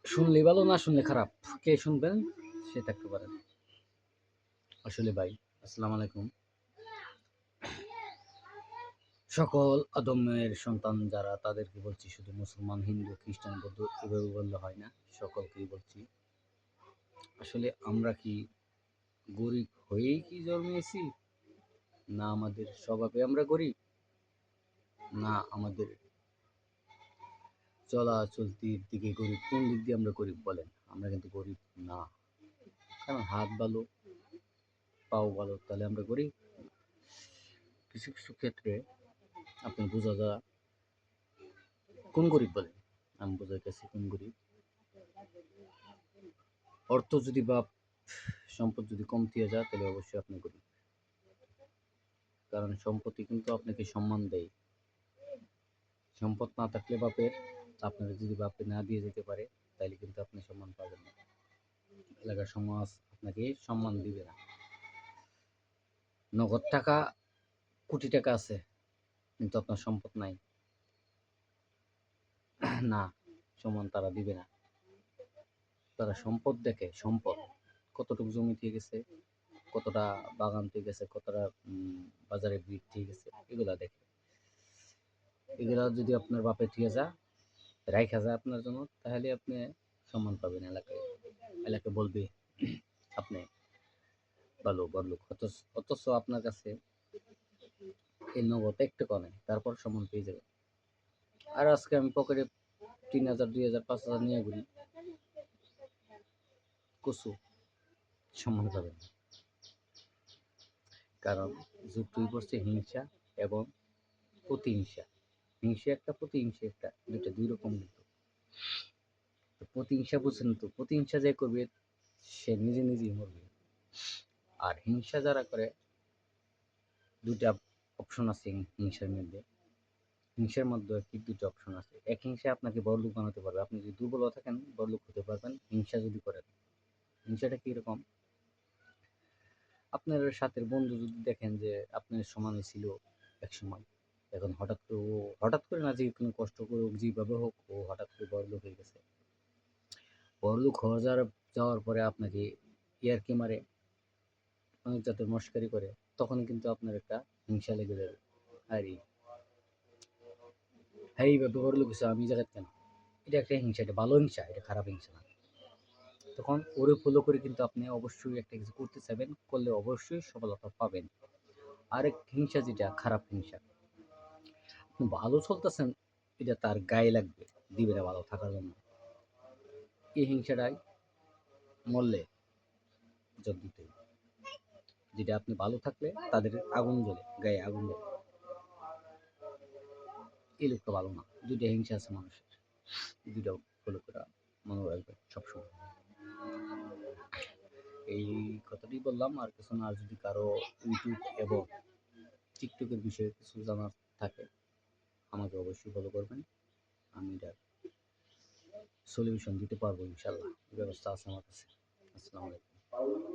শুনলে ভালো, না শুনলে খারাপ। কে শুনবেন সে থাকতে পারেন। আসলে ভাই, আসসালামু আলাইকুম। সকল আদমের সন্তান যারা তাদেরকে বলছি, শুধু মুসলমান, হিন্দু, খ্রিস্টান, বৌদ্ধ এভাবে বললে হয় না, সকলকেই বলছি। আসলে আমরা কি গরিব হয়েই কি জন্মেছি, না আমাদের স্বভাবে আমরা গরিব, না আমাদের চলাচলতির দিকে গরিব? কোন দিক দিয়ে আমরা গরিব বলেন? আমরা কিন্তু গরিব না, কারণ হাত ভালো, পাও ভালো, তাহলে আমরা গরিব? কিছু কিছু ক্ষেত্রে আপনি বোঝা যায় কোন গরিব বলেন। আমি বোঝাইতেছি কোন গরিব। অর্থ যদি বা সম্পদ যদি কম দিয়ে যায়, তাহলে অবশ্যই আপনি গরিব। কারণ সম্পত্তি কিন্তু আপনাকে সম্মান দেয়। সম্পদ না থাকলে বাপের, আপনাকে যদি বাপে না দিয়ে যেতে পারে, তাহলে কিন্তু আপনি সম্মান পাবেন না। এলাকার সমাজ আপনাকে সম্মান দিবে না। নগদ টাকা, কোটি টাকা আছে, কিন্তু আপনার সম্পদ নাই, না, সম্মান তারা দিবে না। তারা সম্পদ দেখে, সম্পদ কতটুকু জমি থেকে গেছে, কতটা বাগান থেকে গেছে, কতটা বাজারে বিক্রি থেকে গেছে, এগুলা দেখে। এগুলা যদি আপনার বাপের থেকে যা রাইখা যায় আপনার জন্য, তাহলে আপনি সম্মান পাবেন এলাকায়। এলাকা বলবে আপনি ভালো বড়লোক, অথচ আপনার কাছে এই নগদ একটু কমে, তারপর সম্মান পেয়ে যাবে। আর আজকে আমি পকেটে 3,000, 2,000, 5,000 নিয়ে ঘুরি, কচু সম্মান পাবেন না। কারণ যুক্তই পড়ছে হিংসা এবং প্রতিহিংসা। হিংসা একটা, প্রতিহিংসা একটা, দুইটা দুই রকম। কিন্তু প্রতিহিংসা বুঝছেন তো, প্রতিহিংসা যে করবে সে নিজে নিজেই মরবে। আর হিংসা যারা করে, দুইটা অপশন আছে হিংসার মধ্যে। হিংসার মধ্যে কি দুটো অপশন আছে। এক, হিংসা আপনাকে বড়লোক বানাতে পারবে, আপনি যদি দুর্বল থাকেন বড়লোক হতে পারবেন হিংসা যদি করেন। হিংসাটা কিরকম? আপনার সাথে বন্ধু যদি দেখেন যে আপনার সমানে ছিল এক সময়, এখন হঠাৎ করে ও, হঠাৎ করে না, যে কোনো কষ্ট করে হোক, যেভাবে হোক, ও হঠাৎ করে বড়লোক হয়ে গেছে। বড়লোক হওয়া যাওয়ার পরে আপনাকে ইয়ার্কি মারে, অনেক জাতের মস্কারি করে, তখন কিন্তু আপনার একটা হিংসা লেগে যাবে। আরে হ্যাঁ, এইভাবে বড়লোক হয়েছে, আমি এই জায়গায় কেন? এটা একটা হিংসা, এটা ভালো হিংসা, এটা খারাপ হিংসা না। তখন ওরে ফলো করে কিন্তু আপনি অবশ্যই একটা কিছু করতে চাইবেন, করলে অবশ্যই সফলতা পাবেন। আরেক হিংসা যেটা খারাপ হিংসা, আপনি ভালো চলতেছেন, এটা তার গায়ে লাগবে, দিবে না ভালো থাকার জন্য। এই হিংসাটাই মরলে জব দিতে হবে। যেটা আপনি ভালো থাকলে তাদের আগুন জ্বলে, গায়ে আগুন জ্বলে, এই লোকটা ভালো না। দুইটা হিংসা আছে মানুষের, দুইটা ফলো করা মনে রাখবে সবসময়। এই কথাটি বললাম, আর কিছু না। আর যদি কারো ইউটিউব এবং টিকটকের বিষয়ে কিছু জানার থাকে, আমাকে অবশ্যই ফলো করবেন। আমি এটার সলিউশন দিতে পারবো ইনশাল্লাহ, ব্যবস্থা আছে আমার কাছে। আসসালামু আলাইকুম।